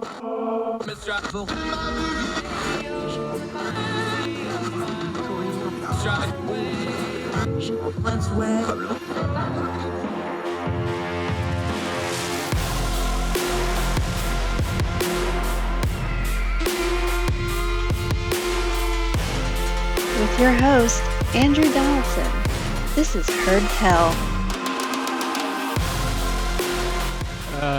With your host, Andrew Donaldson. This is Heard Tell.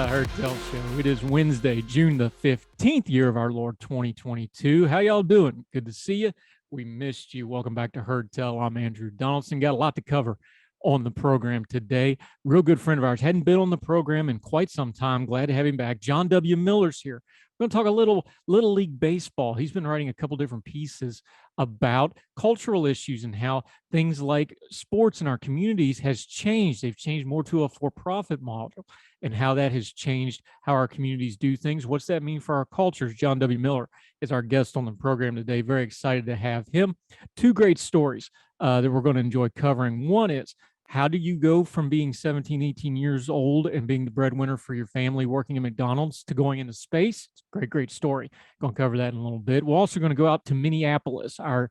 Heard Tell Show. It is Wednesday, June the 15th, year of our Lord 2022. How y'all doing? Good to see you. We missed you. Welcome back to Heard Tell. I'm Andrew Donaldson. Got a lot to cover on the program today. Real good friend of ours. Hadn't been on the program in quite some time. Glad to have him back. John W. Miller's here. We're going to talk a little League baseball. He's been writing a couple different pieces about cultural issues and how things like sports in our communities has changed. They've changed more to a for-profit model and how that has changed how our communities do things. What's that mean for our cultures? John W. Miller is our guest on the program today. Very excited to have him. Two great stories that we're going to enjoy covering. One is, how do you go from being 17, 18 years old and being the breadwinner for your family working at McDonald's to going into space? It's a great story. Going to cover that in a little bit. We're also going to go out to Minneapolis, our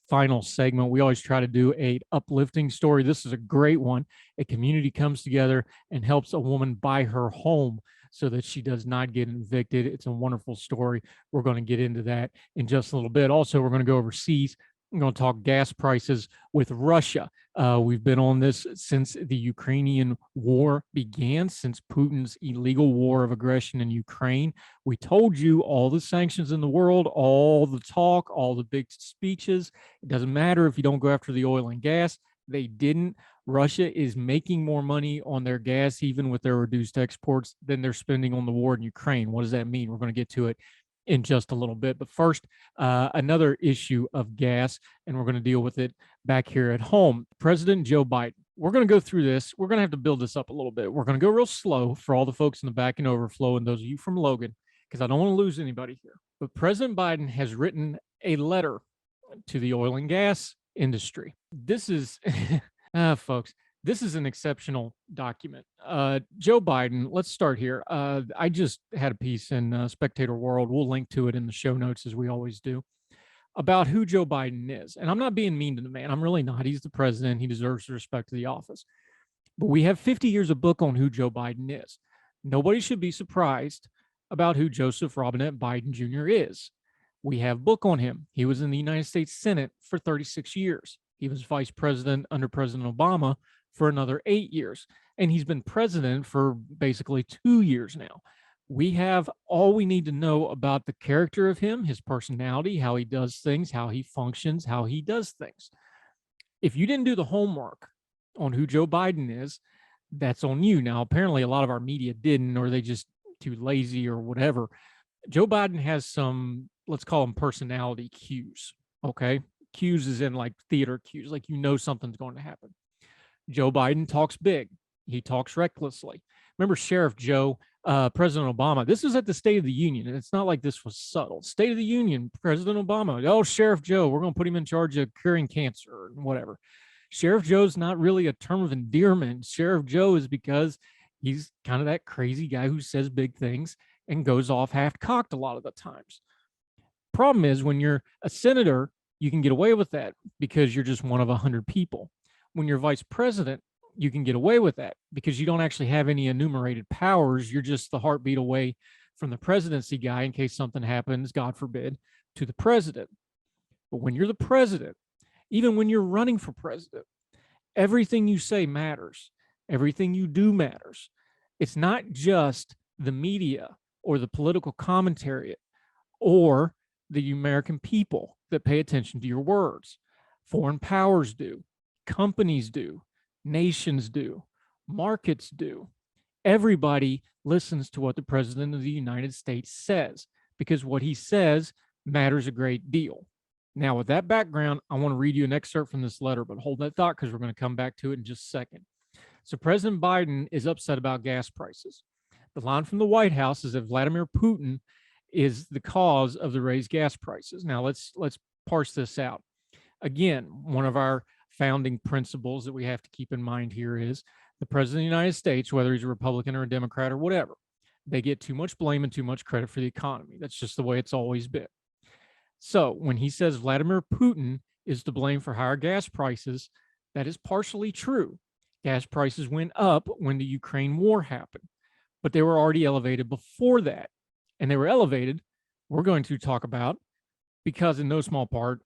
final segment. We always try to do a uplifting story. This is a great one. A community comes together and helps a woman buy her home so that she does not get evicted. It's a wonderful story. We're going to get into that in just a little bit. Also, we're going to go overseas. I'm going to talk gas prices with Russia. We've been on this since the Ukrainian war began, since Putin's illegal war of aggression in Ukraine. We told you all the sanctions in the world, all the talk, all the big speeches. It doesn't matter if you don't go after the oil and gas. They didn't. Russia is making more money on their gas, even with their reduced exports, than they're spending on the war in Ukraine. What does that mean? We're going to get to it in just a little bit. But first, another issue of gas, and we're going to deal with it back here at home. President Joe Biden. We're going to go through this. We're going to have to build this up a little bit. We're going to go real slow for all the folks in the back and overflow and those of you from Logan, because I don't want to lose anybody here. But President Biden has written a letter to the oil and gas industry. This is, folks, this is an exceptional document. Joe Biden, let's start here. I just had a piece in Spectator World. We'll link to it in the show notes, as we always do, about who Joe Biden is. And I'm not being mean to the man. I'm really not. He's the president. He deserves the respect of the office. But we have 50 years of book on who Joe Biden is. Nobody should be surprised about who Joseph Robinette Biden Jr. is. We have book on him. He was in the United States Senate for 36 years. He was vice president under President Obama for another 8 years. And he's been president for basically 2 years now. We have all we need to know about the character of him, his personality, how he does things, how he functions, how he does things. If you didn't do the homework on who Joe Biden is, that's on you. Now, apparently a lot of our media didn't, or they just too lazy or whatever. Joe Biden has some, let's call them personality cues, okay? Cues is in like theater cues, like something's going to happen. Joe Biden talks big. He talks recklessly. Remember Sheriff Joe, President Obama, this was at the State of the Union, and it's not like this was subtle. State of the Union, President Obama, oh, Sheriff Joe, we're going to put him in charge of curing cancer or whatever. Sheriff Joe's not really a term of endearment. Sheriff Joe is because he's kind of that crazy guy who says big things and goes off half-cocked a lot of the times. Problem is, when you're a senator, you can get away with that because you're just one of 100 people. When you're vice president, you can get away with that because you don't actually have any enumerated powers. You're just the heartbeat away from the presidency guy in case something happens, God forbid, to the president. But when you're the president, even when you're running for president, everything you say matters. Everything you do matters. It's not just the media or the political commentary or the American people that pay attention to your words. Foreign powers do. Companies do, nations do, markets do. Everybody listens to what the President of the United States says because what he says matters a great deal. Now, with that background, I want to read you an excerpt from this letter, but hold that thought because we're going to come back to it in just a second. So President Biden is upset about gas prices. The line from the White House is that Vladimir Putin is the cause of the raised gas prices. Now, let's parse this out. Again, one of our founding principles that we have to keep in mind here is the president of the United States, whether he's a Republican or a Democrat or whatever, They get too much blame and too much credit for the economy. That's just the way it's always been. So when he says Vladimir Putin is to blame for higher gas prices, that is partially true. Gas prices went up when the Ukraine war happened, but they were already elevated before that. And they were elevated, we're going to talk about, because in no small part,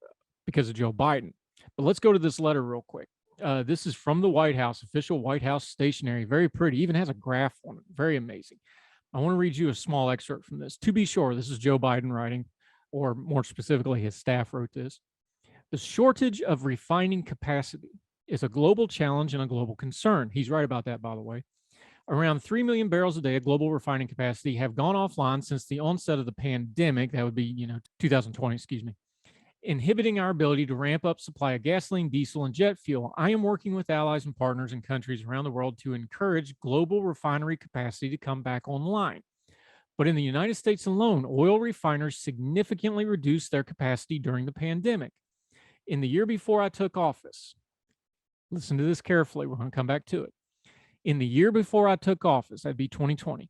because of Joe Biden. But let's go to this letter real quick. This is from the White House, official White House stationery. Very pretty, even has a graph on it. Very amazing. I want to read you a small excerpt from this. To be sure, this is Joe Biden writing, or more specifically, his staff wrote this. The shortage of refining capacity is a global challenge and a global concern. He's right about that, by the way. Around 3 million barrels a day of global refining capacity have gone offline since the onset of the pandemic. That would be, 2020, excuse me, inhibiting our ability to ramp up supply of gasoline, diesel, and jet fuel. I am working with allies and partners in countries around the world to encourage global refinery capacity to come back online. But in the United States alone, oil refiners significantly reduced their capacity during the pandemic. In the year before I took office, listen to this carefully, we're going to come back to it. In the year before I took office, that'd be 2020,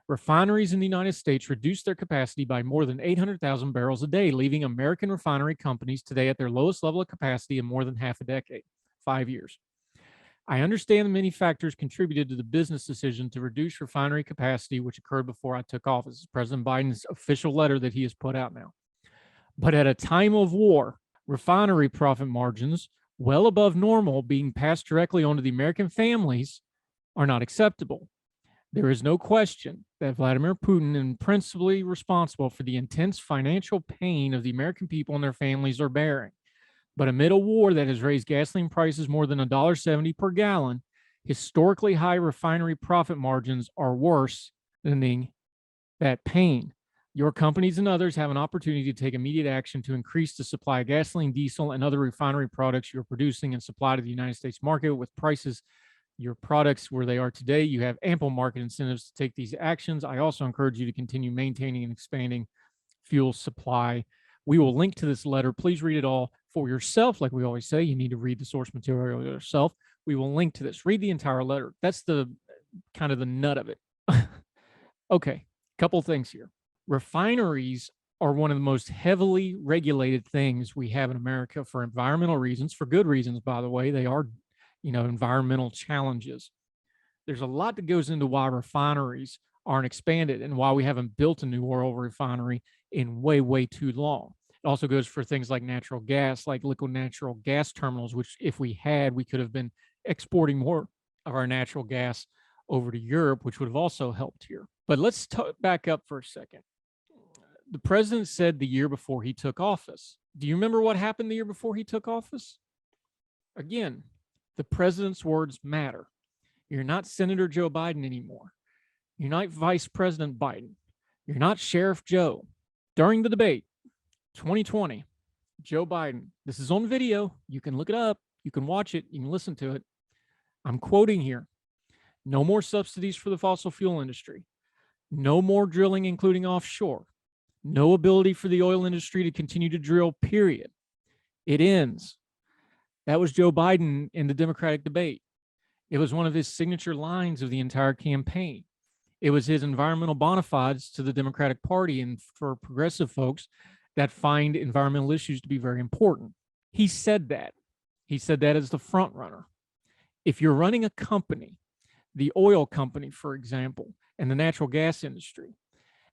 refineries in the United States reduced their capacity by more than 800,000 barrels a day, leaving American refinery companies today at their lowest level of capacity in more than half a decade, 5 years. I understand many factors contributed to the business decision to reduce refinery capacity, which occurred before I took office. President Biden's official letter that he has put out now. But at a time of war, refinery profit margins, well above normal, being passed directly onto the American families, are not acceptable. There is no question that Vladimir Putin is principally responsible for the intense financial pain of the American people and their families are bearing. But amid a war that has raised gasoline prices more than $1.70 per gallon, historically high refinery profit margins are worse than that pain. Your companies and others have an opportunity to take immediate action to increase the supply of gasoline, diesel, and other refinery products you're producing and supply to the United States market with prices your products where they are today. You have ample market incentives to take these actions. I also encourage you to continue maintaining and expanding fuel supply. We will link to this letter. Please read it all for yourself. Like we always say, you need to read the source material yourself. We will link to this. Read the entire letter. That's the kind of the nut of it. Okay, couple things here. Refineries are one of the most heavily regulated things we have in America for environmental reasons, for good reasons, by the way. They are environmental challenges. There's a lot that goes into why refineries aren't expanded and why we haven't built a new oil refinery in way, way too long. It also goes for things like natural gas, like liquid natural gas terminals, which if we had, we could have been exporting more of our natural gas over to Europe, which would have also helped here. But let's back up for a second. The president said the year before he took office. Do you remember what happened the year before he took office? Again, the president's words matter. You're not Senator Joe Biden anymore. You're not Vice President Biden. You're not Sheriff Joe. During the debate, 2020, Joe Biden, this is on video. You can look it up. You can watch it. You can listen to it. I'm quoting here. No more subsidies for the fossil fuel industry. No more drilling, including offshore. No ability for the oil industry to continue to drill, period. It ends. That was Joe Biden in the Democratic debate. It was one of his signature lines of the entire campaign. It was his environmental bona fides to the Democratic Party and for progressive folks that find environmental issues to be very important. He said that. He said that as the front runner. If you're running a company, the oil company, for example, and the natural gas industry,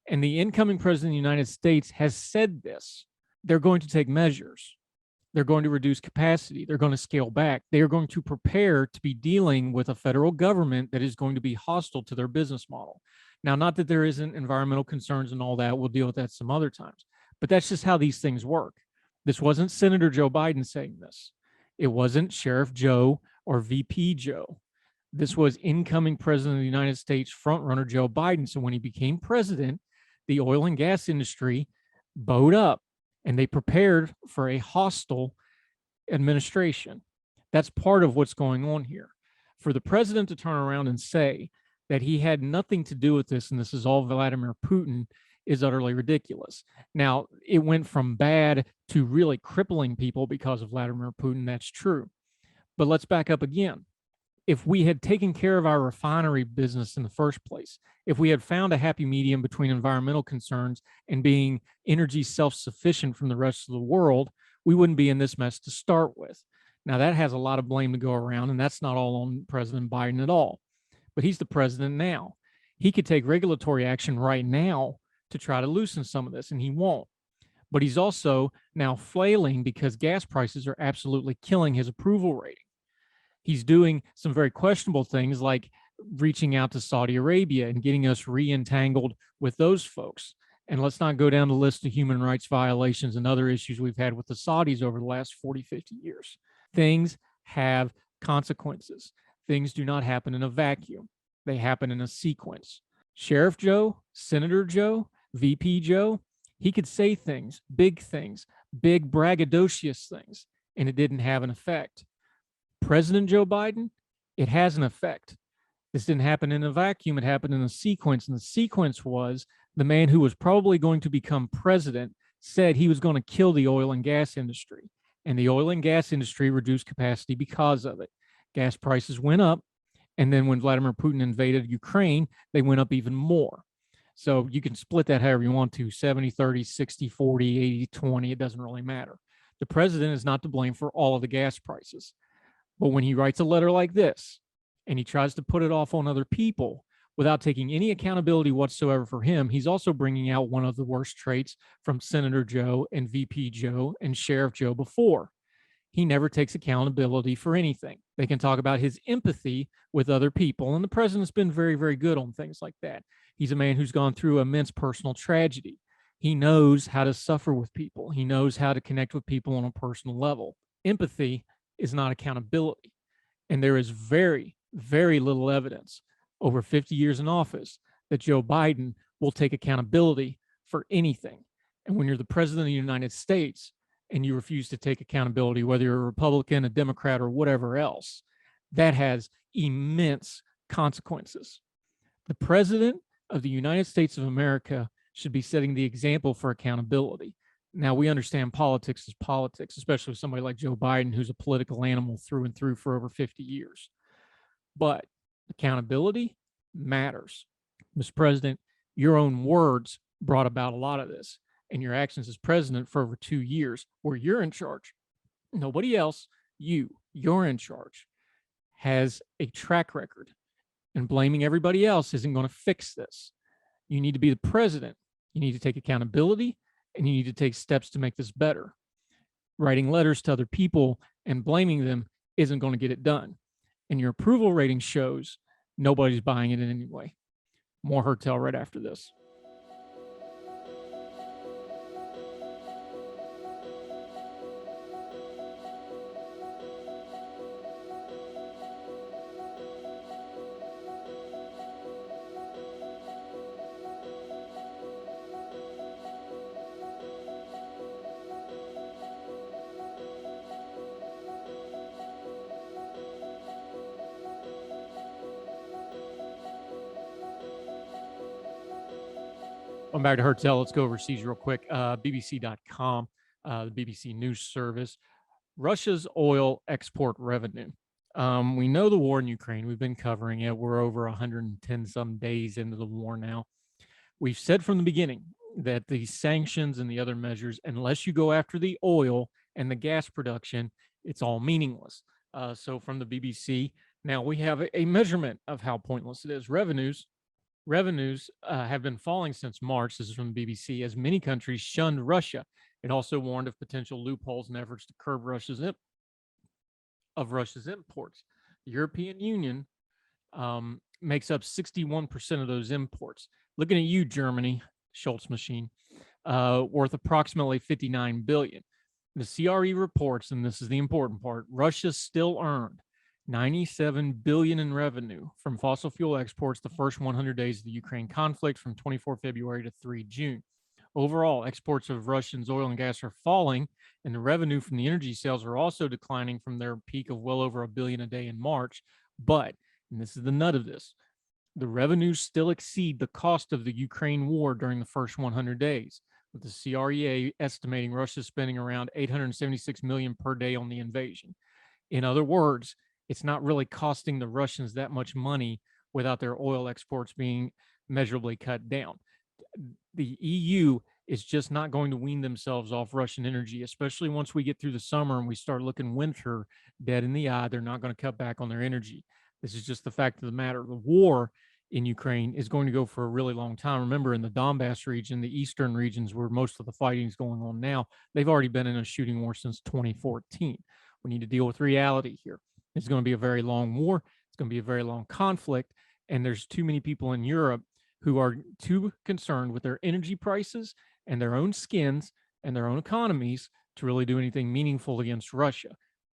and the incoming president of the United States has said this, they're going to take measures. They're going to reduce capacity. They're going to scale back. They are going to prepare to be dealing with a federal government that is going to be hostile to their business model. Now, not that there isn't environmental concerns and all that. We'll deal with that some other times. But that's just how these things work. This wasn't Senator Joe Biden saying this. It wasn't Sheriff Joe or VP Joe. This was incoming president of the United States frontrunner Joe Biden. So when he became president, the oil and gas industry bowed up and they prepared for a hostile administration. That's part of what's going on here. For the president to turn around and say that he had nothing to do with this and this is all Vladimir Putin is utterly ridiculous. Now, it went from bad to really crippling people because of Vladimir Putin. That's true. But let's back up again. if we had taken care of our refinery business in the first place, if we had found a happy medium between environmental concerns and being energy self-sufficient from the rest of the world, we wouldn't be in this mess to start with. Now, that has a lot of blame to go around, and that's not all on President Biden at all. But he's the president now. He could take regulatory action right now to try to loosen some of this, and he won't. But he's also now flailing because gas prices are absolutely killing his approval rating. He's doing some very questionable things like reaching out to Saudi Arabia and getting us re-entangled with those folks. And let's not go down the list of human rights violations and other issues we've had with the Saudis over the last 40, 50 years. Things have consequences. Things do not happen in a vacuum. They happen in a sequence. Sheriff Joe, Senator Joe, VP Joe, he could say things, big braggadocious things, and it didn't have an effect. President Joe Biden, it has an effect. This didn't happen in a vacuum. It happened in a sequence. And the sequence was the man who was probably going to become president said he was going to kill the oil and gas industry. And the oil and gas industry reduced capacity because of it. Gas prices went up. And then when Vladimir Putin invaded Ukraine, they went up even more. So you can split that however you want to, 70, 30, 60, 40, 80, 20. It doesn't really matter. The president is not to blame for all of the gas prices. But when he writes a letter like this and he tries to put it off on other people without taking any accountability whatsoever for him, he's also bringing out one of the worst traits from Senator Joe and VP Joe and Sheriff Joe before. He never takes accountability for anything. They can talk about his empathy with other people, and the president's been very, very good on things like that. He's a man who's gone through immense personal tragedy. He knows how to suffer with people. He knows how to connect with people on a personal level. Empathy is not accountability. And there is very, very little evidence over 50 years in office that Joe Biden will take accountability for anything. And when you're the president of the United States and you refuse to take accountability, whether you're a Republican, a Democrat, or whatever else, that has immense consequences. The president of the United States of America should be setting the example for accountability. Now, we understand politics is politics, especially with somebody like Joe Biden, who's a political animal through and through for over 50 years. But accountability matters. Mr. President, your own words brought about a lot of this, and your actions as president for over 2 years, where you're in charge. Nobody else, you're in charge, has a track record, and blaming everybody else isn't going to fix this. You need to be the president. You need to take accountability, and you need to take steps to make this better. Writing letters to other people and blaming them isn't going to get it done. And your approval rating shows nobody's buying it in any way. More Heard Tell right after this. I'm back to Heard Tell. Let's go overseas real quick. BBC.com, the BBC News Service. Russia's oil export revenue. We know the war in Ukraine. We've been covering it. We're over 110 some days into the war now. We've said from the beginning that the sanctions and the other measures, unless you go after the oil and the gas production, it's all meaningless. So from the BBC, now we have a measurement of how pointless it is. Revenues have been falling since March. This is from the BBC, as many countries shunned Russia. It also warned of potential loopholes and efforts to curb Russia's imports. The European Union makes up 61% of those imports. Looking at you, Germany, Schultz machine, worth approximately 59 billion. The CRE reports, and this is the important part, Russia still earned 97 billion in revenue from fossil fuel exports the first 100 days of the Ukraine conflict from 24 February to 3 June. Overall, exports of Russia's oil and gas are falling, and the revenue from the energy sales are also declining from their peak of well over $1 billion a day in March. But, and this is the nut of this, the revenues still exceed the cost of the Ukraine war during the first 100 days, with the CREA estimating Russia spending around $876 million per day on the invasion. In other words, it's not really costing the Russians that much money without their oil exports being measurably cut down. The EU is just not going to wean themselves off Russian energy, especially once we get through the summer and we start looking winter dead in the eye. They're not going to cut back on their energy. This is just the fact of the matter. The war in Ukraine is going to go for a really long time. Remember, in the Donbass region, the eastern regions where most of the fighting is going on now, they've already been in a shooting war since 2014. We need to deal with reality here. It's going to be a very long war. It's going to be a very long conflict. And there's too many people in Europe who are too concerned with their energy prices and their own skins and their own economies to really do anything meaningful against Russia.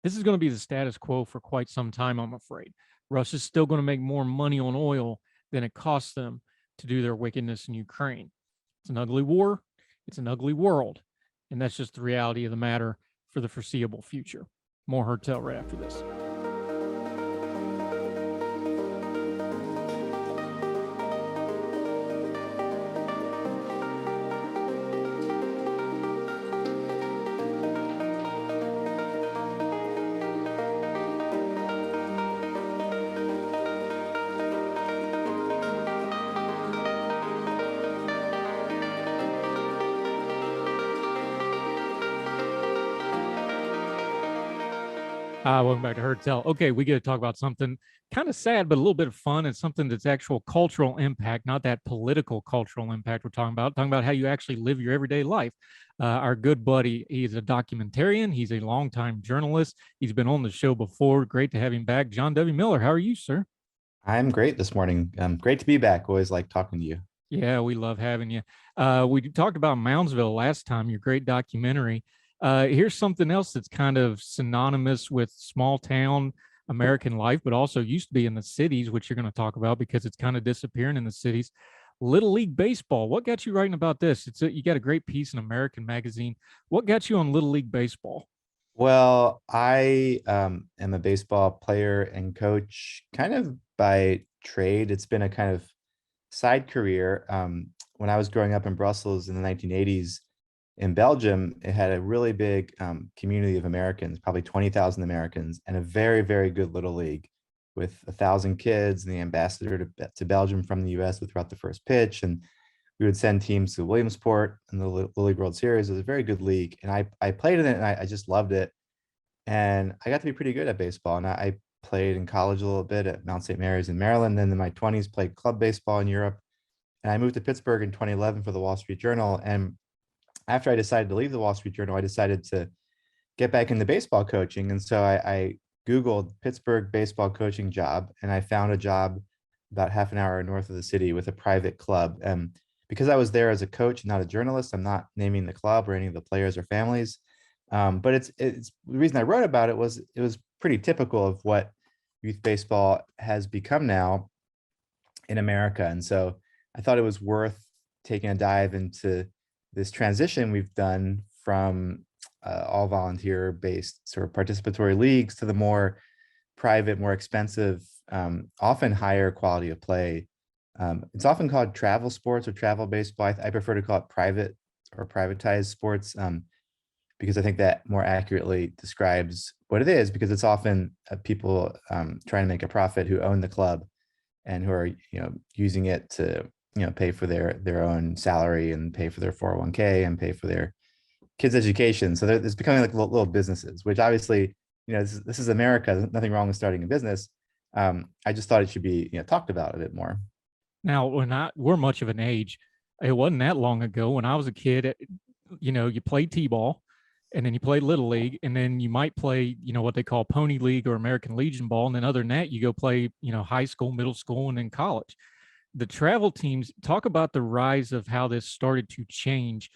This is going to be the status quo for quite some time, I'm afraid. Russia's still going to make more money on oil than it costs them to do their wickedness in Ukraine. It's an ugly war. It's an ugly world. And that's just the reality of the matter for the foreseeable future. More Heard Tell right after this. Welcome back to Heard Tell. Okay, we get to talk about something kind of sad, but a little bit of fun, and something that's actual cultural impact, not that political cultural impact we're talking about how you actually live your everyday life. Our good buddy, he is a documentarian. He's a longtime journalist. He's been on the show before. Great to have him back. John W. Miller, how are you, sir? I'm great this morning. Great to be back. Always like talking to you. Yeah, we love having you. We talked about Moundsville last time, your great documentary. Here's something else that's kind of synonymous with small town American life, but also used to be in the cities, which you're going to talk about because it's kind of disappearing in the cities. Little League Baseball. What got you writing about this? You got a great piece in American Magazine. What got you on Little League Baseball? Well, I am a baseball player and coach kind of by trade. It's been a kind of side career. When I was growing up in Brussels in the 1980s, in Belgium, it had a really big community of Americans, probably 20,000 Americans, and a very, very good little league with 1,000 kids, and the ambassador to Belgium from the US would throw out the first pitch. And we would send teams to Williamsport in the Little League World Series. It was a very good league. And I played in it, and I just loved it. And I got to be pretty good at baseball. And I played in college a little bit at Mount St. Mary's in Maryland. Then in my 20s, played club baseball in Europe. And I moved to Pittsburgh in 2011 for the Wall Street Journal. And after I decided to leave the Wall Street Journal, I decided to get back into baseball coaching. And so I Googled Pittsburgh baseball coaching job, and I found a job about half an hour north of the city with a private club. Because I was there as a coach, not a journalist, I'm not naming the club or any of the players or families. But it's the reason I wrote about it was pretty typical of what youth baseball has become now in America. And so I thought it was worth taking a dive into this transition we've done from all volunteer based sort of participatory leagues to the more private, more expensive, often higher quality of play. It's often called travel sports or travel baseball. I prefer to call it private or privatized sports because I think that more accurately describes what it is, because it's often people trying to make a profit who own the club and who are using it to pay for their own salary and pay for their 401k and pay for their kids' education. So it's becoming like little businesses, which obviously, this is America. There's nothing wrong with starting a business. I just thought it should be talked about a bit more. Now, we're much of an age, it wasn't that long ago when I was a kid, you played T-ball and then you played Little League, and then you might play, what they call Pony League or American Legion ball. And then other than that, you go play, high school, middle school, and then college. The travel teams, talk about the rise of how this started to change,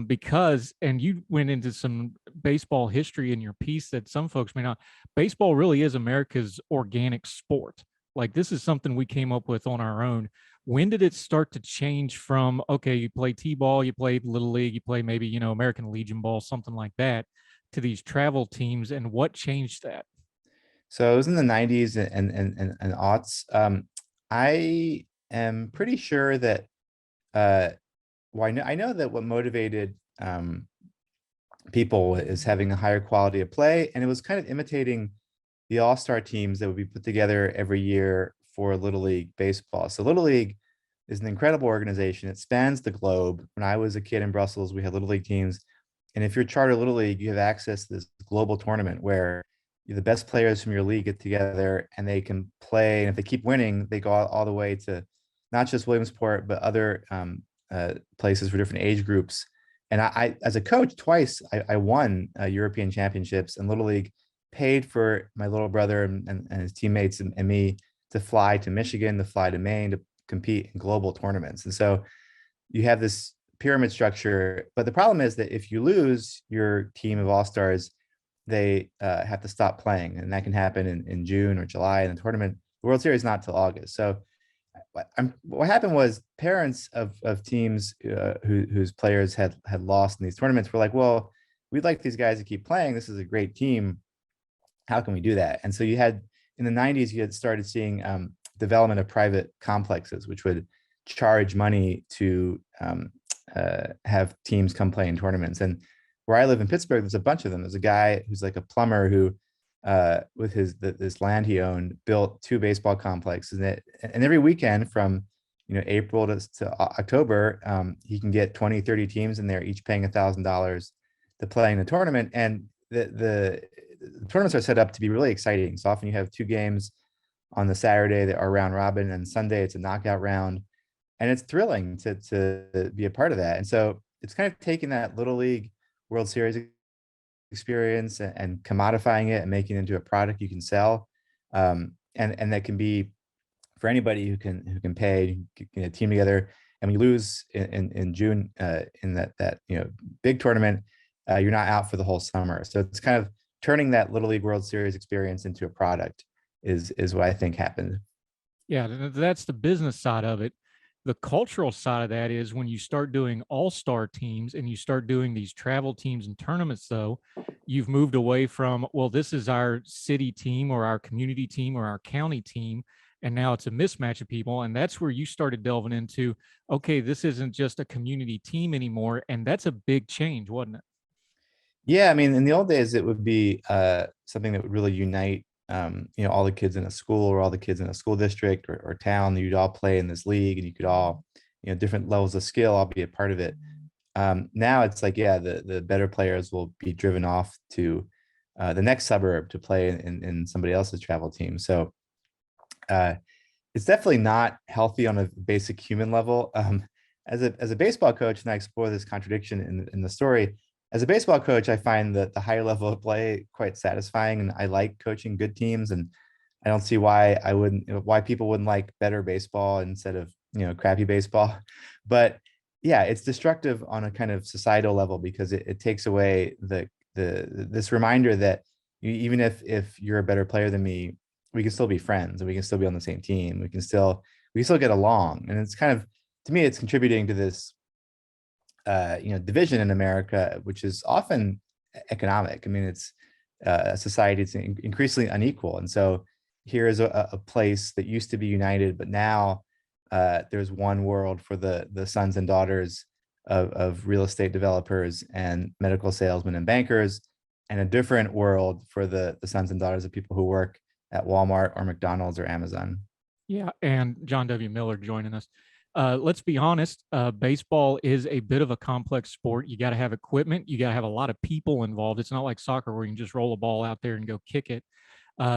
because, and you went into some baseball history in your piece that some folks may not. Baseball really is America's organic sport. Like, this is something we came up with on our own. When did it start to change from, okay, you play T-ball, you played Little League, you play maybe, American Legion ball, something like that, to these travel teams, and what changed that? So it was in the 90s and aughts. I am pretty sure that well, I know that what motivated people is having a higher quality of play, and it was kind of imitating the all-star teams that would be put together every year for Little League baseball. So Little League is an incredible organization. It spans the globe. When I was a kid in Brussels, we had Little League teams. And if you're charter Little League, you have access to this global tournament where the best players from your league get together and they can play. And if they keep winning, they go all the way to not just Williamsport, but other places for different age groups. And as a coach, twice I won European championships, and Little League paid for my little brother and his teammates and me to fly to Michigan, to fly to Maine, to compete in global tournaments. And so you have this pyramid structure, but the problem is that if you lose your team of all-stars, they have to stop playing, and that can happen in June or July in the tournament. The World Series not till August. So what happened was parents of teams whose players had lost in these tournaments were like, well, we'd like these guys to keep playing. This is a great team. How can we do that? And so you had, in the 90s, you had started seeing development of private complexes, which would charge money to have teams come play in tournaments. And where I live in Pittsburgh, there's a bunch of them. There's a guy who's like a plumber who, with this land he owned, built 2 baseball complexes. And every weekend from April to October, he can get 20, 30 teams in there, each paying $1,000 to play in the tournament. And the tournaments are set up to be really exciting. So often you have 2 games on the Saturday that are round robin, and Sunday it's a knockout round. And it's thrilling to be a part of that. And so it's kind of taking that Little League World Series experience and commodifying it and making it into a product you can sell. And that can be for anybody who can pay, get a team together. And we lose in June in that big tournament, you're not out for the whole summer. So it's kind of turning that Little League World Series experience into a product is what I think happened. Yeah, that's the business side of it. The cultural side of that is when you start doing all-star teams and you start doing these travel teams and tournaments, though, you've moved away from, well, this is our city team or our community team or our county team. And now it's a mismatch of people. And that's where you started delving into, okay, this isn't just a community team anymore. And that's a big change, wasn't it? Yeah, I mean, in the old days, it would be something that would really unite, all the kids in a school or all the kids in a school district or town. You'd all play in this league, and you could all, different levels of skill, all be a part of it. Now it's like, yeah, the better players will be driven off to the next suburb to play in somebody else's travel team. So it's definitely not healthy on a basic human level. As a baseball coach, and I explore this contradiction in the story. As a baseball coach, I find that the higher level of play quite satisfying, and I like coaching good teams. And I don't see why people wouldn't like better baseball instead of crappy baseball. But yeah, it's destructive on a kind of societal level because it takes away this reminder that even if you're a better player than me, we can still be friends and we can still be on the same team. We can still get along. And it's kind of, to me, it's contributing to this division in America, which is often economic. I mean, it's a society that's increasingly unequal. And so here is a place that used to be united, but now there's one world for the sons and daughters of real estate developers and medical salesmen and bankers, and a different world for the sons and daughters of people who work at Walmart or McDonald's or Amazon. Yeah, and John W. Miller joining us. Let's be honest, baseball is a bit of a complex sport. You got to have equipment. You got to have a lot of people involved. It's not like soccer where you can just roll a ball out there and go kick it.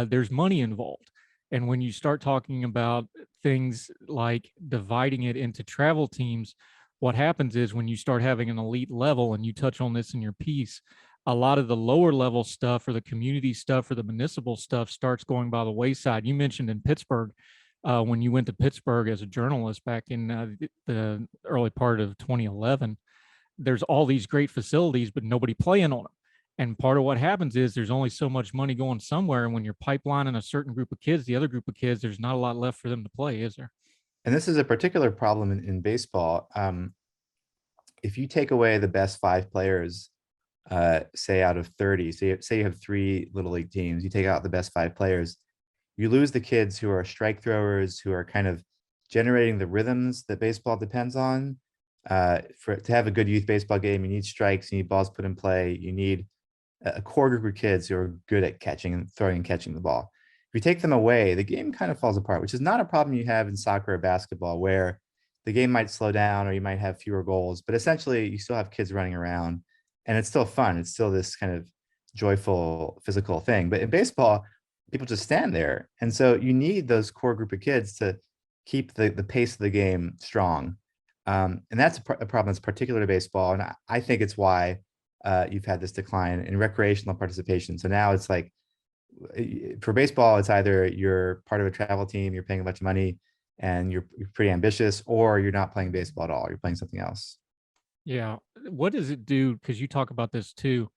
There's money involved. And when you start talking about things like dividing it into travel teams, what happens is when you start having an elite level, and you touch on this in your piece, a lot of the lower level stuff or the community stuff or the municipal stuff starts going by the wayside. You mentioned in Pittsburgh, when you went to Pittsburgh as a journalist back in the early part of 2011, there's all these great facilities, but nobody playing on them. And part of what happens is there's only so much money going somewhere. And when you're pipelining a certain group of kids, the other group of kids, there's not a lot left for them to play, is there? And this is a particular problem in baseball. If you take away the best 5 players, say out of 30, say you have 3 little league teams, you take out the best 5 players, you lose the kids who are strike throwers, who are kind of generating the rhythms that baseball depends on. To have a good youth baseball game, you need strikes, you need balls put in play, you need a core group of kids who are good at catching and throwing and catching the ball. If you take them away, the game kind of falls apart, which is not a problem you have in soccer or basketball, where the game might slow down or you might have fewer goals, but essentially you still have kids running around and it's still fun. It's still this kind of joyful physical thing. But in baseball, people just stand there. And so you need those core group of kids to keep the pace of the game strong. And that's a problem that's particular to baseball. And I think it's why you've had this decline in recreational participation. So now it's like for baseball, it's either you're part of a travel team, you're paying a bunch of money, and you're pretty ambitious, or you're not playing baseball at all. You're playing something else. Yeah. What does it do? Because you talk about this too.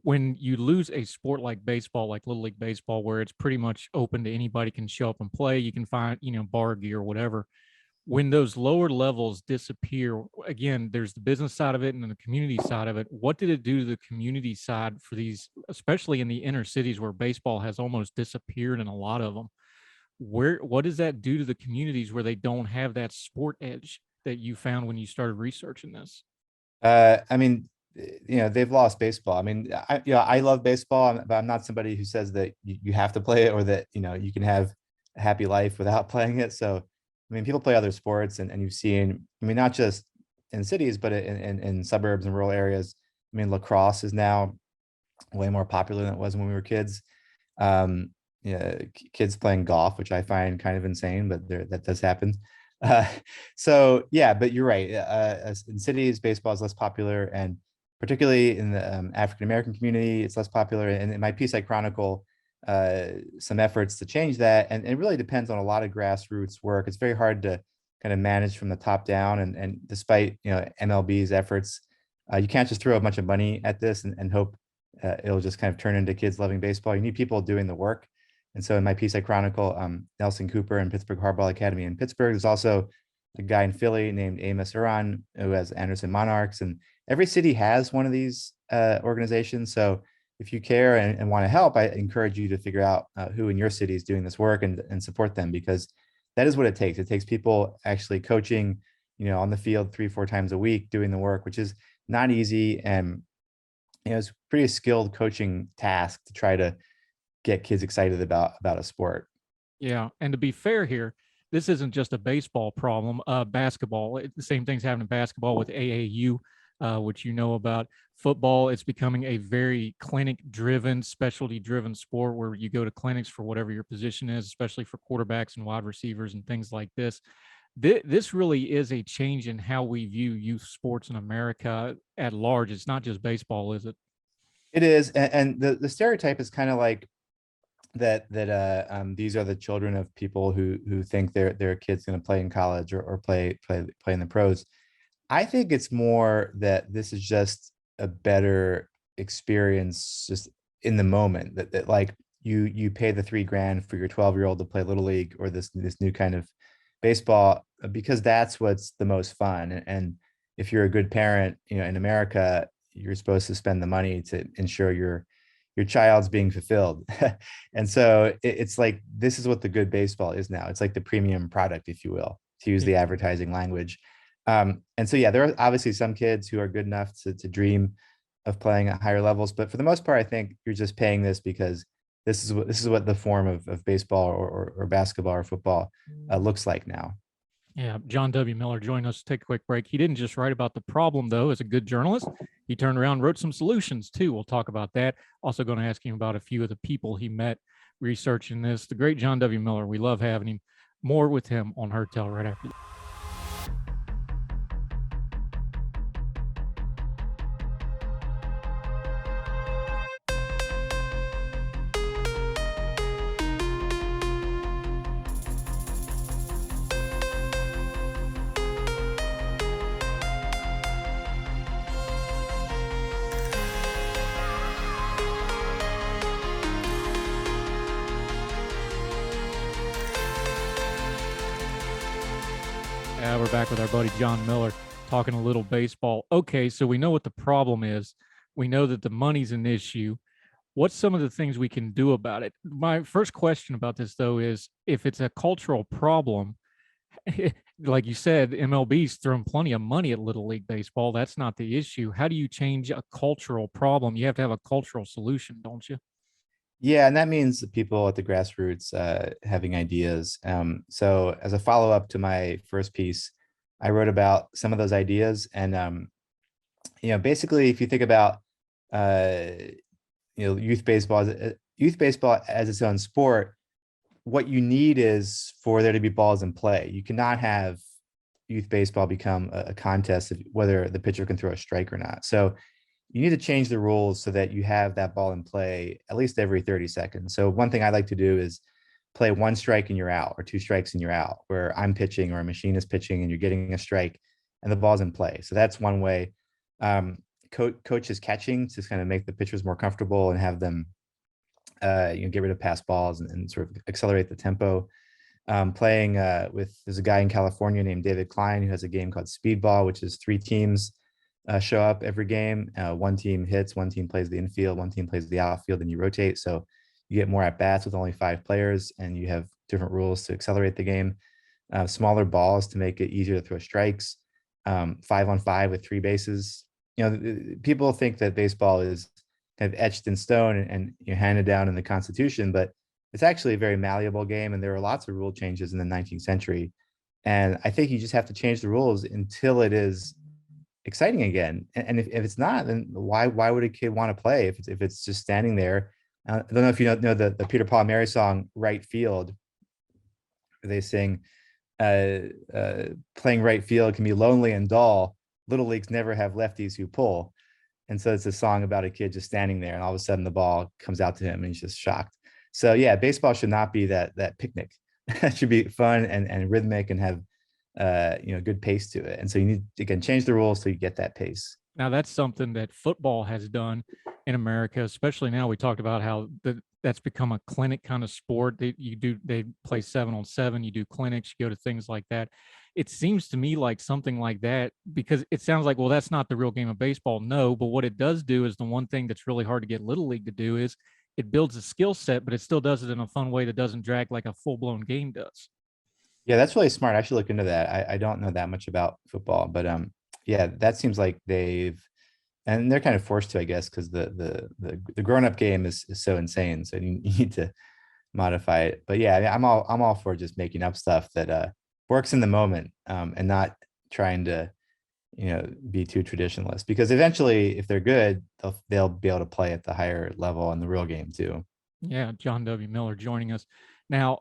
When you lose a sport like baseball, like Little League Baseball, where it's pretty much open to anybody can show up and play, you can find, bar gear or whatever. When those lower levels disappear, again, there's the business side of it and then the community side of it. What did it do to the community side for these, especially in the inner cities where baseball has almost disappeared in a lot of them? What does that do to the communities where they don't have that sport edge that you found when you started researching this? I mean, they've lost baseball. I mean, I love baseball, but I'm not somebody who says that you have to play it or that, you can have a happy life without playing it. So, I mean, people play other sports and you've seen, I mean, not just in cities, but in suburbs and rural areas. I mean, lacrosse is now way more popular than it was when we were kids. Um, Kids playing golf, which I find kind of insane, but that does happen. Uh, so yeah, but you're right. In cities, baseball is less popular, and particularly in the African American community, it's less popular. And in my piece, I chronicle some efforts to change that, and it really depends on a lot of grassroots work. It's very hard to kind of manage from the top down, and despite MLB's efforts, you can't just throw a bunch of money at this and hope it'll just kind of turn into kids loving baseball. You need people doing the work. And so in my piece, I chronicle Nelson Cooper and Pittsburgh Hardball Academy in Pittsburgh. There's also a guy in Philly named Amos Uran who has Anderson Monarchs. And every city has one of these organizations. So if you care and want to help, I encourage you to figure out who in your city is doing this work and support them, because that is what it takes. It takes people actually coaching, on the field 3-4 times a week, doing the work, which is not easy. And it's pretty skilled coaching task to try to get kids excited about a sport. Yeah, and to be fair here, this isn't just a baseball problem. Basketball, the same thing's happening in basketball with AAU, which you know about. Football, it's becoming a very clinic-driven, specialty-driven sport where you go to clinics for whatever your position is, especially for quarterbacks and wide receivers and things like this. This really is a change in how we view youth sports in America at large. It's not just baseball, is it? It is, and the stereotype is kind of like that these are the children of people who think their kid's going to play in college or play in the pros. I think it's more that this is just a better experience just in the moment, that like you pay the $3,000 for your 12-year-old to play little league or this new kind of baseball, because that's what's the most fun. And if you're a good parent, in America, you're supposed to spend the money to ensure your child's being fulfilled. And so it's like, this is what the good baseball is now. It's like the premium product, if you will, to use the advertising language. And so, yeah, there are obviously some kids who are good enough to dream of playing at higher levels, but for the most part, I think you're just paying this because this is what the form of baseball or basketball or football looks like now. Yeah, John W. Miller joined us to take a quick break. He didn't just write about the problem, though, as a good journalist. He turned around and wrote some solutions, too. We'll talk about that. Also going to ask him about a few of the people he met researching this. The great John W. Miller. We love having him. More with him on Heard Tell right after this. We're back with our buddy John Miller talking a little baseball. Okay, so we know what the problem is. We know that the money's an issue. What's some of the things we can do about it? My first question about this, though, is if it's a cultural problem, like you said, MLB's thrown plenty of money at Little League Baseball. That's not the issue. How do you change a cultural problem? You have to have a cultural solution, don't you? Yeah, and that means the people at the grassroots having ideas. So as a follow-up to my first piece, I wrote about some of those ideas, and basically, if you think about uh, youth baseball as its own sport, what you need is for there to be balls in play. You cannot have youth baseball become a contest of whether the pitcher can throw a strike or not. So you need to change the rules so that you have that ball in play at least every 30 seconds. So one thing I like to do is play one strike and you're out, or two strikes and you're out, where I'm pitching or a machine is pitching and you're getting a strike and the ball's in play. So that's one way. Coaches catching to kind of make the pitchers more comfortable and have them get rid of pass balls and sort of accelerate the tempo. Playing there's a guy in California named David Klein who has a game called Speedball, which is three teams show up every game. One team hits, one team plays the infield, one team plays the outfield, and you rotate. So you get more at bats with only 5 players, and you have different rules to accelerate the game. Smaller balls to make it easier to throw strikes. 5-on-5 with 3 bases. People think that baseball is kind of etched in stone and handed down in the Constitution, but it's actually a very malleable game, and there are lots of rule changes in the 19th century. And I think you just have to change the rules until it is exciting again. And if it's not, then why would a kid want to play if it's just standing there? I don't know if you know the Peter Paul and Mary song "Right Field." They sing, "Playing right field can be lonely and dull. Little leagues never have lefties who pull." And so it's a song about a kid just standing there, and all of a sudden the ball comes out to him, and he's just shocked. So yeah, baseball should not be that picnic. It should be fun and rhythmic and have good pace to it. And so you need to, again, change the rules so you get that pace. Now that's something that football has done in America, especially now. We talked about how that's become a clinic kind of sport. They play 7-on-7. You do clinics, you go to things like that. It seems to me like something like that, because it sounds like, well, that's not the real game of baseball. No, but what it does do is the one thing that's really hard to get Little League to do is it builds a skill set, but it still does it in a fun way that doesn't drag like a full blown game does. Yeah, that's really smart. I should look into that. I don't know that much about football, but yeah, that seems like and they're kind of forced to, I guess, because the grown up game is so insane. So you need to modify it. But yeah, I mean, I'm all for just making up stuff that works in the moment, and not trying to be too traditionalist, because eventually if they're good, they'll be able to play at the higher level in the real game too. Yeah, John W. Miller joining us. Now,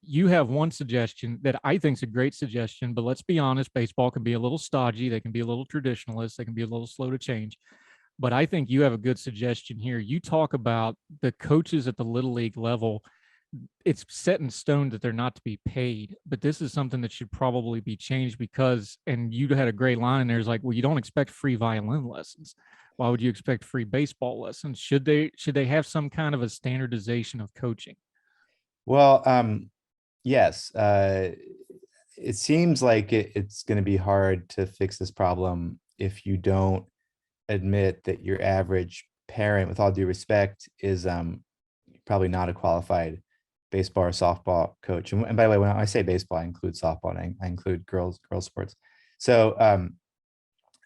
you have one suggestion that I think is a great suggestion, but let's be honest, baseball can be a little stodgy. They can be a little traditionalist. They can be a little slow to change. But I think you have a good suggestion here. You talk about the coaches at the Little League level. It's set in stone that they're not to be paid, but this is something that should probably be changed because, and you had a great line in there, is like, well, you don't expect free violin lessons. Why would you expect free baseball lessons? Should they have some kind of a standardization of coaching? Well, yes, it seems like it's going to be hard to fix this problem if you don't admit that your average parent, with all due respect, is probably not a qualified baseball or softball coach. And by the way, when I say baseball, I include softball, and I include girls sports. So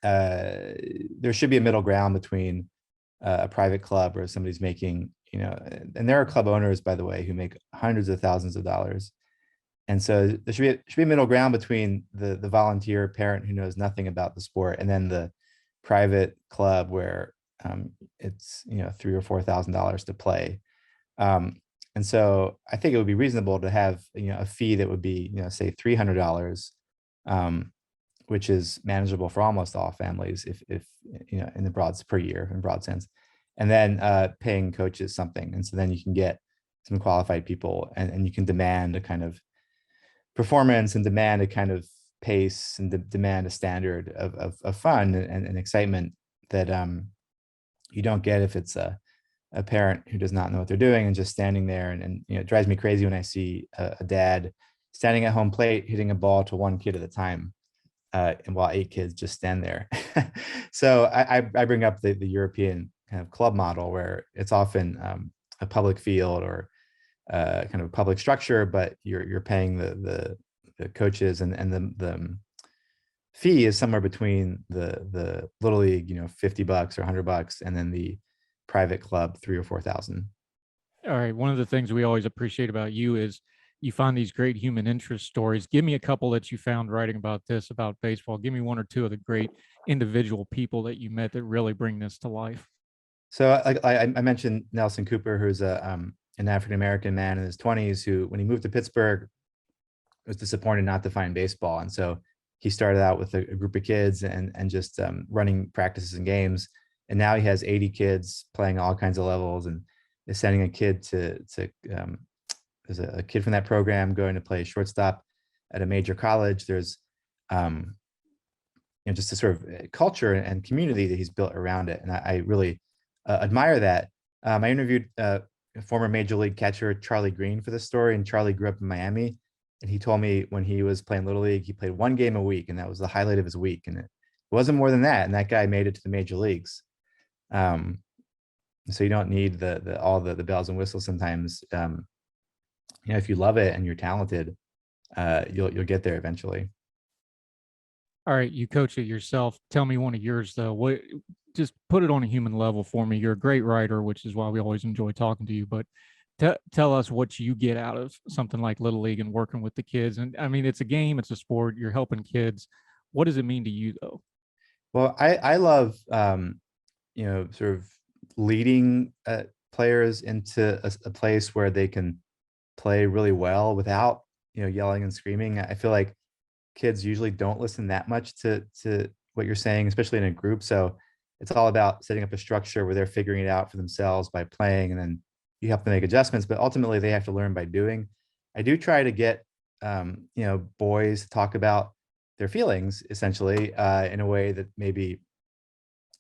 there should be a middle ground between a private club where somebody's making, and there are club owners, by the way, who make hundreds of thousands of dollars. And so there should be a middle ground between the volunteer parent who knows nothing about the sport and then the private club where it's $3,000 or $4,000 to play. And so I think it would be reasonable to have a fee that would be say $300, which is manageable for almost all families if in the per year in broad sense, and then paying coaches something. And so then you can get some qualified people, and you can demand a kind of performance and demand a kind of pace and demand a standard of fun and excitement that you don't get if it's a parent who does not know what they're doing and just standing there. And it drives me crazy when I see a dad standing at home plate hitting a ball to one kid at a time, and while 8 kids just stand there. So I bring up the European kind of club model where it's often a public field or kind of a public structure, but you're paying the the coaches, and the fee is somewhere between the little league, $50 or $100, and then the private club 3,000 or 4,000. All right. One of the things we always appreciate about you is you find these great human interest stories. Give me a couple that you found writing about this, about baseball. Give me one or two of the great individual people that you met that really bring this to life. So I mentioned Nelson Cooper, who's an African American man in his 20s, who, when he moved to Pittsburgh, was disappointed not to find baseball, and so he started out with a group of kids and just running practices and games, and now he has 80 kids playing all kinds of levels, and is sending a kid to there's a kid from that program going to play shortstop at a major college. There's just a sort of culture and community that he's built around it, and I really admire that. I interviewed former major league catcher Charlie Green for this story, and Charlie grew up in Miami, and he told me when he was playing little league, he played one game a week, and that was the highlight of his week, and it wasn't more than that, and that guy made it to the major leagues. So you don't need all the bells and whistles sometimes. If you love it and you're talented, you'll get there eventually. All right, you coach it yourself. Tell me one of yours though. Just put it on a human level for me. You're a great writer, which is why we always enjoy talking to you. But tell us what you get out of something like Little League and working with the kids. And I mean, it's a game, it's a sport. You're helping kids. What does it mean to you though? Well, I love sort of leading players into a place where they can play really well without yelling and screaming. I feel like kids usually don't listen that much to what you're saying, especially in a group. So it's all about setting up a structure where they're figuring it out for themselves by playing, and then you have to make adjustments, but ultimately they have to learn by doing. I do try to get boys to talk about their feelings, essentially, in a way that maybe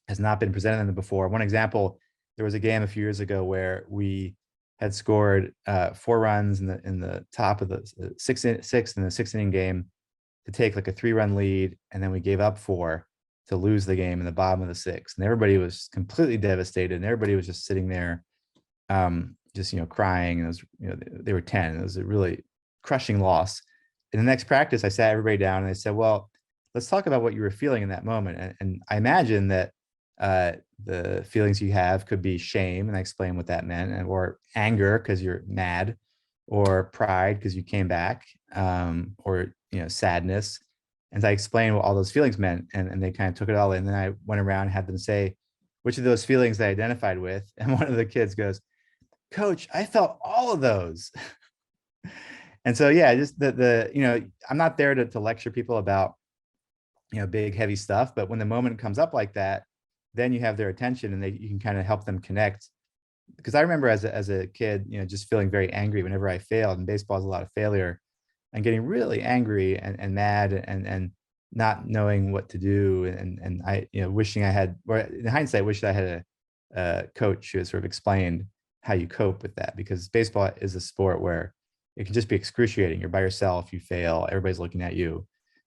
has not been presented to them before. One example, there was a game a few years ago where we had scored 4 runs in the top of the sixth in the 6th-inning game to take like a 3-run lead, and then we gave up 4 to lose the game in the bottom of the 6th, and everybody was completely devastated, and everybody was just sitting there, just crying. And it was they were 10. It was a really crushing loss. In the next practice, I sat everybody down and I said, well, let's talk about what you were feeling in that moment. And I imagine that the feelings you have could be shame, and I explained what that meant, or anger because you're mad, or pride because you came back, or sadness. And I explained what all those feelings meant, and they kind of took it all in. And then I went around and had them say which of those feelings they identified with, and one of the kids goes, "Coach, I felt all of those." And so yeah, just I'm not there to lecture people about big heavy stuff, but when the moment comes up like that, then you have their attention, and you can kind of help them connect. Because I remember as a kid, just feeling very angry whenever I failed, and baseball is a lot of failure, and getting really angry and mad and not knowing what to do, and I wishing I had, or in hindsight, wish I had a coach who had sort of explained how you cope with that, because baseball is a sport where it can just be excruciating. You're by yourself, you fail, everybody's looking at you,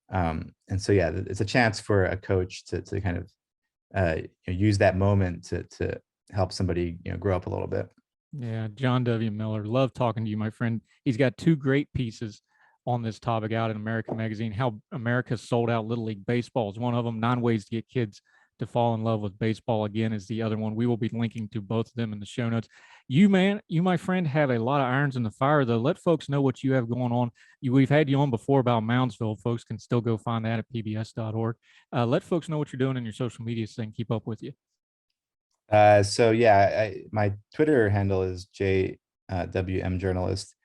and so yeah, it's a chance for a coach to kind of use that moment to help somebody grow up a little bit. Yeah, John W. Miller, love talking to you, my friend. He's got 2 great pieces on this topic out in American Magazine. How America sold out Little League baseball is one of them. 9 ways to get kids to fall in love with baseball again is the other one. We will be linking to both of them in the show notes. You, my friend, have a lot of irons in the fire, though. Let folks know what you have going on. We've had you on before about Moundsville. Folks can still go find that at pbs.org. Let folks know what you're doing in your social media so they can keep up with you. So yeah, my Twitter handle is JWM Journalist.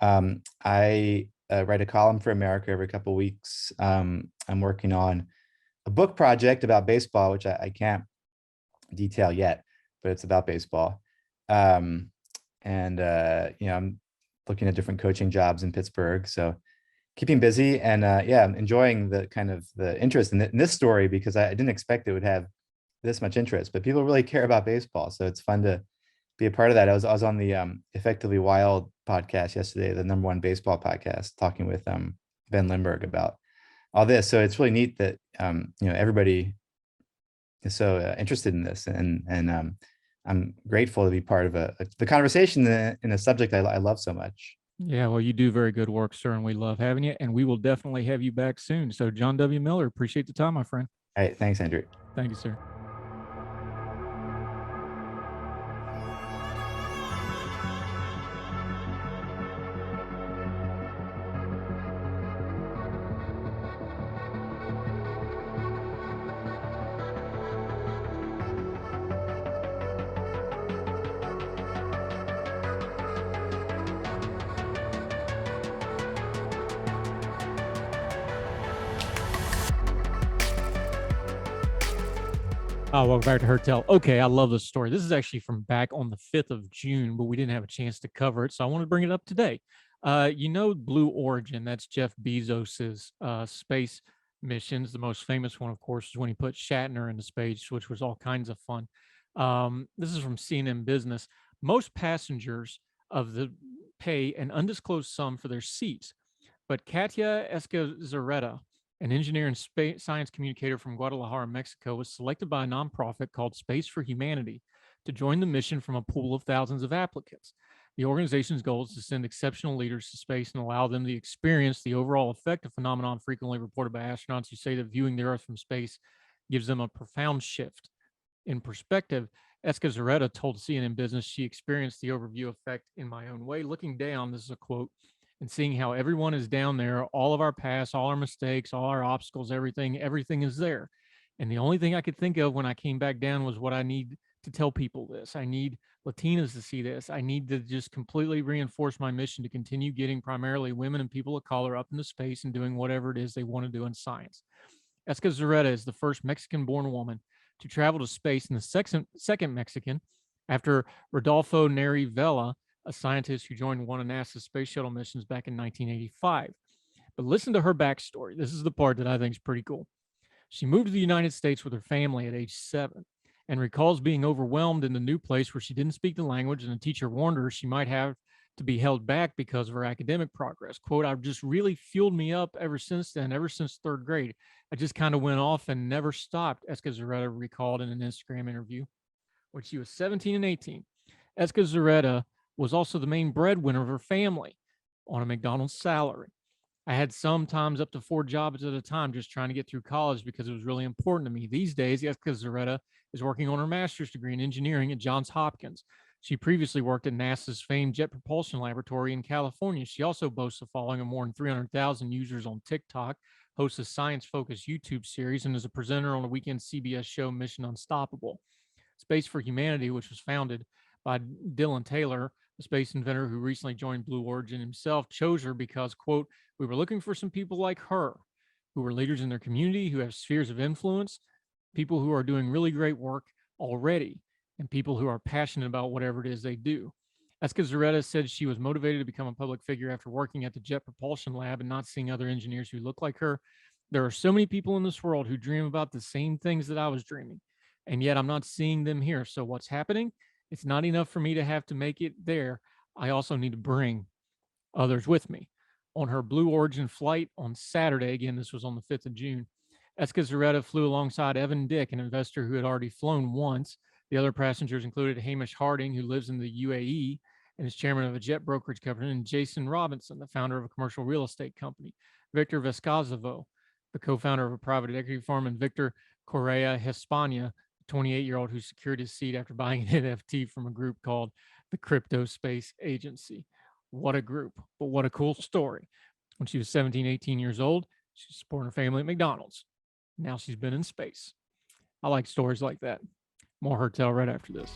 I write a column for America every couple of weeks. I'm working on a book project about baseball, which I can't detail yet, but it's about baseball. I'm looking at different coaching jobs in Pittsburgh, so keeping busy, and I'm enjoying the kind of the interest in this story, because I didn't expect it would have this much interest, but people really care about baseball, so it's fun to be a part of that. I was on the Effectively Wild podcast yesterday, the #1 baseball podcast, talking with Ben Lindbergh about all this. So it's really neat that everybody is so interested in this, and I'm grateful to be part of the conversation in a subject I love so much. Yeah, well, you do very good work, sir, and we love having you, and we will definitely have you back soon. So, John W. Miller, appreciate the time, my friend. All right, thanks, Andrew. Thank you, sir. Oh, welcome back to Her Tell. Okay, I love this story. This is actually from back on the 5th of June, but we didn't have a chance to cover it, so I want to bring it up today. Blue Origin, that's Jeff Bezos's space missions. The most famous one, of course, is when he put Shatner into space, which was all kinds of fun. This is from CNN Business. Most passengers of the pay an undisclosed sum for their seats, but Katia Escazareta, an engineer and science communicator from Guadalajara, Mexico, was selected by a nonprofit called Space for Humanity to join the mission from a pool of thousands of applicants. The organization's goal is to send exceptional leaders to space and allow them to experience the overall effect, a phenomenon frequently reported by astronauts who say that viewing the Earth from space gives them a profound shift in perspective. Escazareta told CNN Business she experienced the overview effect in my own way. Looking down, this is a quote, and seeing how everyone is down there, all of our past, all our mistakes, all our obstacles, everything is there. And the only thing I could think of when I came back down was what I need to tell people this. I need Latinas to see this. I need to just completely reinforce my mission to continue getting primarily women and people of color up into space and doing whatever it is they want to do in science. Escazareta is the first Mexican-born woman to travel to space and the second Mexican after Rodolfo Neri Vela, a scientist who joined one of NASA's space shuttle missions back in 1985. But listen to her backstory. This is the part that I think is pretty cool. She moved to the United States with her family at age 7 and recalls being overwhelmed in the new place where she didn't speak the language, and a teacher warned her she might have to be held back because of her academic progress. Quote, I've just really fueled me up ever since then, ever since 3rd grade. I just kind of went off and never stopped, Escazareta recalled in an Instagram interview. When she was 17 and 18, Escazareta was also the main breadwinner of her family on a McDonald's salary. I had sometimes up to 4 jobs at a time just trying to get through college because it was really important to me. These days, Escazareta is working on her master's degree in engineering at Johns Hopkins. She previously worked at NASA's famed Jet Propulsion Laboratory in California. She also boasts a following of more than 300,000 users on TikTok, hosts a science-focused YouTube series, and is a presenter on a weekend CBS show, Mission Unstoppable. Space for Humanity, which was founded by Dylan Taylor, a space inventor who recently joined Blue Origin himself, chose her because, quote, we were looking for some people like her who were leaders in their community, who have spheres of influence, people who are doing really great work already, and people who are passionate about whatever it is they do. Escazareta said she was motivated to become a public figure after working at the Jet Propulsion Lab and not seeing other engineers who look like her. There are so many people in this world who dream about the same things that I was dreaming, and yet I'm not seeing them here. So what's happening? It's not enough for me to have to make it there. I also need to bring others with me. On her Blue Origin flight on Saturday, again, this was on the 5th of June, Escazareta flew alongside Evan Dick, an investor who had already flown once. The other passengers included Hamish Harding, who lives in the UAE and is chairman of a jet brokerage company, and Jason Robinson, the founder of a commercial real estate company. Victor Vescazovo, the co-founder of a private equity firm, and Victor Correa Hispania, 28-year-old who secured his seat after buying an NFT from a group called the Crypto Space Agency. What a group, but what a cool story. When she was 17, 18 years old, she was supporting her family at McDonald's. Now she's been in space. I like stories like that. More Her Tell right after this.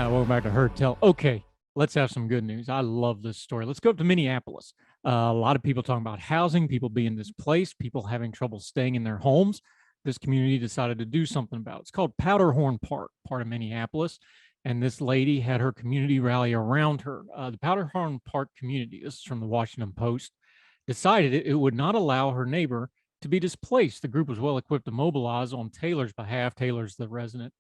Welcome back to Her Tell. Okay, let's have some good news. I love this story. Let's go up to Minneapolis. A lot of people talking about housing, people being displaced, people having trouble staying in their homes. This community decided to do something about it. It's called Powderhorn Park, part of Minneapolis. and this lady had her community rally around her. The Powderhorn Park community, this is from the Washington Post, decided it would not allow her neighbor to be displaced. The group was well equipped to mobilize on Taylor's behalf. Taylor's the resident.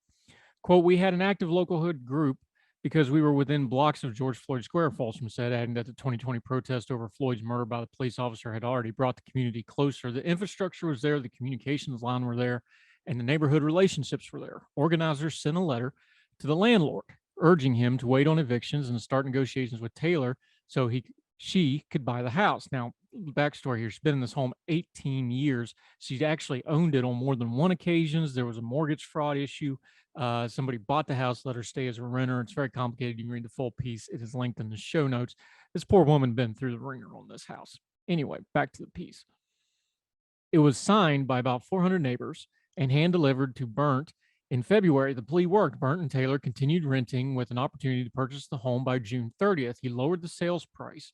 Quote, we had an active local hood group because we were within blocks of George Floyd Square, Falstrom said, adding that the 2020 protest over Floyd's murder by the police officer had already brought the community closer. The infrastructure was there, the communications line were there, and the neighborhood relationships were there. Organizers sent a letter to the landlord urging him to wait on evictions and start negotiations with Taylor so she could buy the house. Now, backstory here, she's been in this home 18 years. She's actually owned it on more than one occasion. There was a mortgage fraud issue. Somebody bought the house, let her stay as a renter. It's very complicated. You can read the full piece. It is linked in the show notes. This poor woman been through the ringer on this house. Anyway, back to the piece. It was signed by about 400 neighbors and hand-delivered to Burnt in February. The plea worked. Burnt and Taylor continued renting with an opportunity to purchase the home by June 30th. He lowered the sales price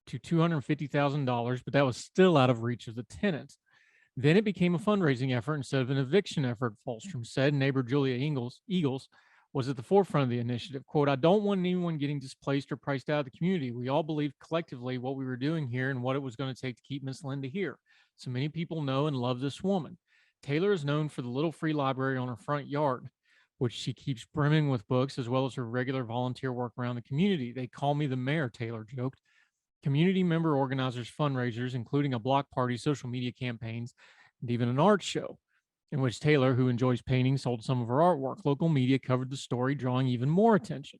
to $250,000, but that was still out of reach of the tenants. Then it became a fundraising effort instead of an eviction effort, Falstrom said. Neighbor Julia Eagles was at the forefront of the initiative. Quote, I don't want anyone getting displaced or priced out of the community. We all believed collectively what we were doing here and what it was going to take to keep Miss Linda here. So many people know and love this woman. Taylor is known for the little free library on her front yard, which she keeps brimming with books, as well as her regular volunteer work around the community. They call me the mayor, Taylor joked. Community member organizers, fundraisers, including a block party, social media campaigns, and even an art show in which Taylor, who enjoys painting, sold some of her artwork. Local media covered the story, drawing even more attention.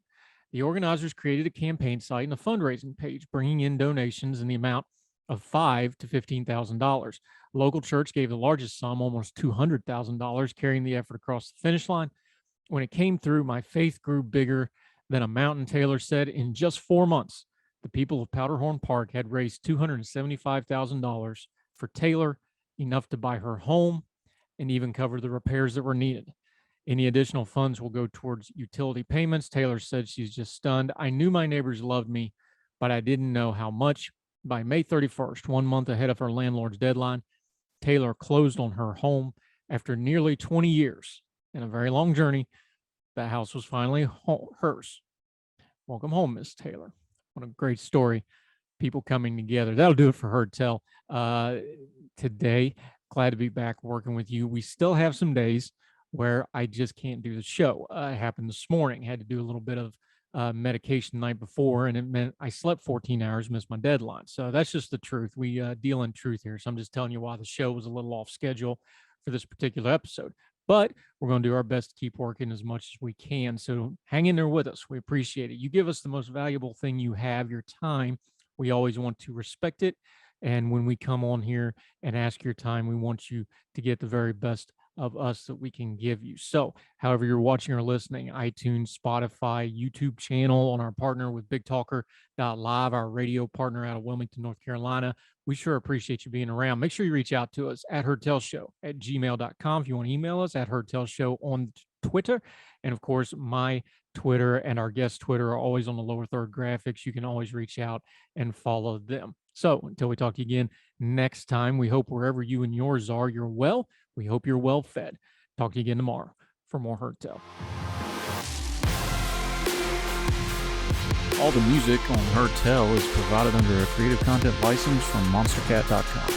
The organizers created a campaign site and a fundraising page, bringing in donations in the amount of $5,000 to $15,000. Local church gave the largest sum, almost $200,000, carrying the effort across the finish line. When it came through, my faith grew bigger than a mountain, Taylor said. In just 4 months, the people of Powderhorn Park had raised $275,000 for Taylor, enough to buy her home and even cover the repairs that were needed. Any additional funds will go towards utility payments. Taylor said she's just stunned. I knew my neighbors loved me, but I didn't know how much. By May 31st, 1 month ahead of her landlord's deadline, Taylor closed on her home. After nearly 20 years and a very long journey, the house was finally hers. Welcome home, Miss Taylor. What a great story. People coming together. That'll do it for Heard Tell today. Glad to be back working with you. We still have some days where I just can't do the show. It happened this morning. Had to do a little bit of medication the night before, and it meant I slept 14 hours, missed my deadline. So that's just the truth. We deal in truth here. So I'm just telling you why the show was a little off schedule for this particular episode. But we're going to do our best to keep working as much as we can. So hang in there with us. We appreciate it. You give us the most valuable thing you have, your time. We always want to respect it. And when we come on here and ask your time, we want you to get the very best of us that we can give you. So however you're watching or listening, iTunes, Spotify, YouTube channel, on our partner with BigTalker.live, our radio partner out of Wilmington, North Carolina. We sure appreciate you being around. Make sure you reach out to us at heardtellshow@gmail.com. If you want to email us, at heardtellshow on Twitter. And of course, my Twitter and our guest Twitter are always on the lower third graphics. You can always reach out and follow them. So until we talk to you again next time, we hope wherever you and yours are, you're well. We hope you're well fed. Talk to you again tomorrow for more Heard Tell. All the music on Heard Tell is provided under a Creative Content license from monstercat.com.